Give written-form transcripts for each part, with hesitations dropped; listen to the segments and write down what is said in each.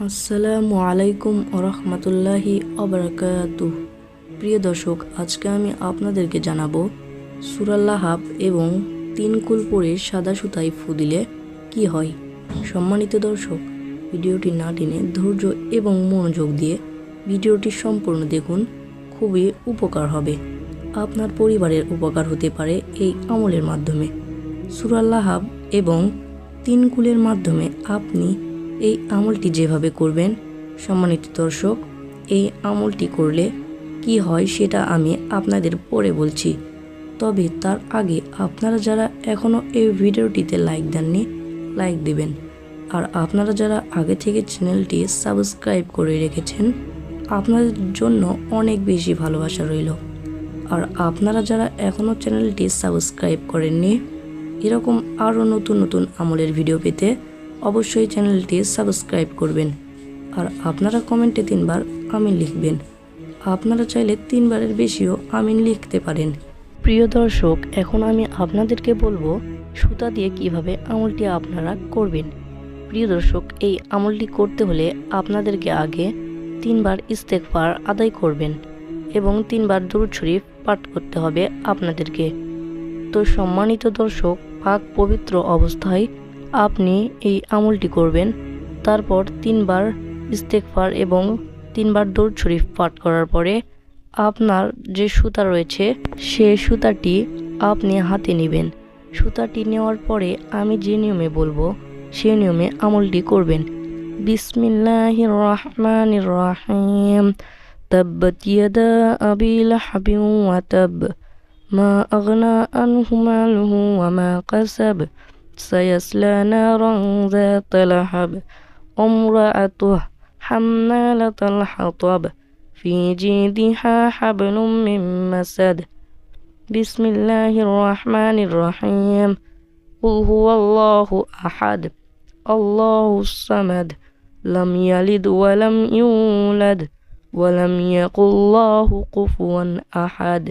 আসসালামু আলাইকুম ওরহমতুল্লাহি ওবারাকাতুহ। প্রিয় দর্শক, আজকে আমি আপনাদেরকে জানাবো সূরা লাহাব এবং 3 কুল পরে সাদা সুতায় ফু দিলে কি হয়। সম্মানিত দর্শক, ভিডিওটি না টেনে ধৈর্য এবং মনোযোগ দিয়ে ভিডিওটি সম্পূর্ণ দেখুন, খুবই উপকার হবে। আপনার পরিবারের উপকার হতে পারে এই আমলের মাধ্যমে। সূরা লাহাব এবং 3 কুলের মাধ্যমে আপনি এই আমলটি যেভাবে করবেন, সম্মানিত দর্শক, এই আমলটি করলে কি হয় সেটা আমি আপনাদের পরে বলছি। তবে তার আগে আপনারা যারা এখনও এই ভিডিওটিতে লাইক দেননি, লাইক দিবেন। আর আপনারা যারা আগে থেকে চ্যানেলটি সাবস্ক্রাইব করে রেখেছেন, আপনাদের জন্য অনেক বেশি ভালোবাসা রইল। আর আপনারা যারা এখনও চ্যানেলটি সাবস্ক্রাইব করেননি, এরকম আরও নতুন নতুন আমলের ভিডিও পেতে অবশ্যই চ্যানেলটি সাবস্ক্রাইব করবেন। আর আপনারা কমেন্টে 3 বার আমিন লিখবেন। আপনারা চাইলে 3 বারের বেশিও আমিন লিখতে পারেন। প্রিয় দর্শক, এখন আমি আপনাদেরকে বলবো সুতা দিয়ে কিভাবে আমলটি আপনারা করবেন। প্রিয় দর্শক, এই আমলটি করতে হলে আপনাদেরকে আগে 3 বার ইস্তেগফার আদায় করবেন এবং 3 বার দুরূদ শরীফ পাঠ করতে হবে আপনাদেরকে। তো সম্মানিত দর্শক, পাক পবিত্র অবস্থায় আপনি এই আমলটি করবেন। তারপর 3 বার ইস্তেগফার এবং 3 বার দুরূদ শরীফ পাঠ করার পরে আপনার যে সুতা রয়েছে সে সুতাটি আপনি হাতে নেবেন। সুতাটি নেওয়ার পরে আমি যে নিয়মে বলবো সেই নিয়মে আমলটি করবেন। বিসমিল্লাহির রহমানির রহিম। তাব্বাত ইয়াদা আবি লাহাবিন ওয়া তাব, মা আগনা আনহু মালুহু ওয়া মা কাসাব, سيصلى نارا ذات لهب امرأته حمالة الحطب في جيدها حبل من مسد بسم الله الرحمن الرحيم قل هو الله أحد الله الصمد لم يلد ولم يولد ولم يكن له كفوا أحد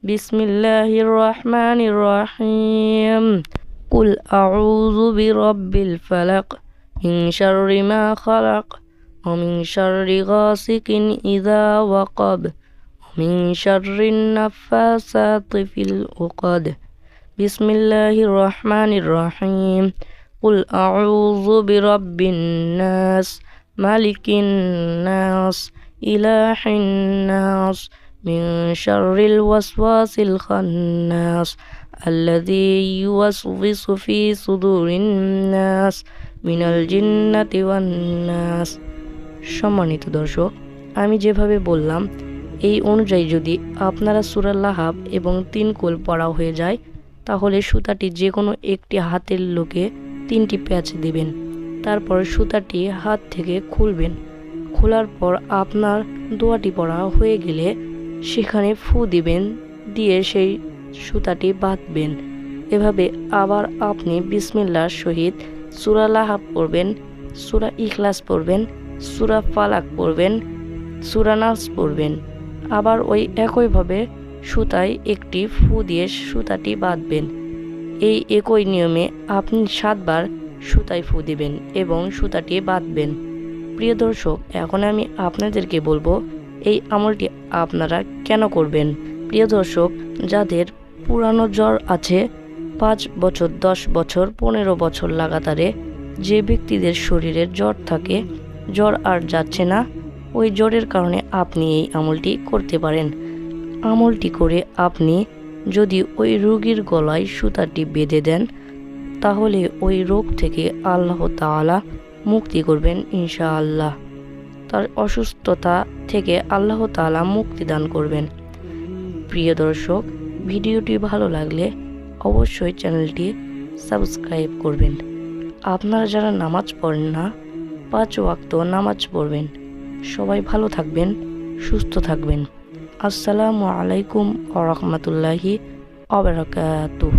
بسم الله الرحمن الرحيم قل أعوذ برب الفلق من شر ما خلق ومن شر غاسق إذا وقب ومن شر النفاثات في العقد بسم الله الرحمن الرحيم قل أعوذ برب الناس ملك الناس إله الناس من شر الوسواس الخناس الذي يوسوس في صدور الناس من الجنة والناس। সম্মানিত দর্শক, আমি যেভাবে বললাম এই অনুযায়ী যদি আপনারা সূরা লাহাব এবং 3 কুল পড়া হয়ে যায়, তাহলে সুতাটি যে কোনো একটি হাতের লোকে 3টি প্যাচ দিবেন। তারপর সুতাটি হাত থেকে খুলবেন। খোলার পর আপনার দোয়াটি পড়া হয়ে গেলে সেখানে ফু দিবেন, দিয়ে সেই সুতাটি বাঁধবেন। এভাবে আবার আপনি বিসমিল্লাহর সহিত সূরা লাহাব পড়বেন, সূরা ইখলাস পড়বেন, সূরা ফালাক পড়বেন, সূরা নাস পড়বেন। আবার ওই একইভাবে সুতায় একটি ফু দিয়ে সুতাটি বাঁধবেন। এই একই নিয়মে আপনি 7 বার সুতায় ফু দিবেন এবং সুতাটি বাঁধবেন। প্রিয় দর্শক, এখন আমি আপনাদেরকে বলবো এই আমলটি আপনারা কেন করবেন। প্রিয় দর্শক, যাদের পুরানো জ্বর আছে, 5 বছর, 10 বছর, 15 বছর লাগাতারে যে ব্যক্তিদের শরীরে জ্বর থাকে, জ্বর আর যাচ্ছে না, ওই জ্বরের কারণে আপনি এই আমলটি করতে পারেন। আমলটি করে আপনি যদি ওই রোগীর গলায় সুতাটি বেঁধে দেন, তাহলে ওই রোগ থেকে আল্লাহ তাআলা মুক্তি করবেন ইনশাআল্লাহ। তার অসুস্থতা থেকে আল্লাহ তাআলা মুক্তি দান করবেন। প্রিয় দর্শক, ভিডিওটি ভালো লাগলে অবশ্যই চ্যানেলটি সাবস্ক্রাইব করবেন। আপনারা যারা নামাজ পড়েন না, 5 ওয়াক্ত নামাজ পড়বেন। সবাই ভালো থাকবেন, সুস্থ থাকবেন। আসসালামু আলাইকুম ওয়া রাহমাতুল্লাহি ওয়া বারাকাতুহু।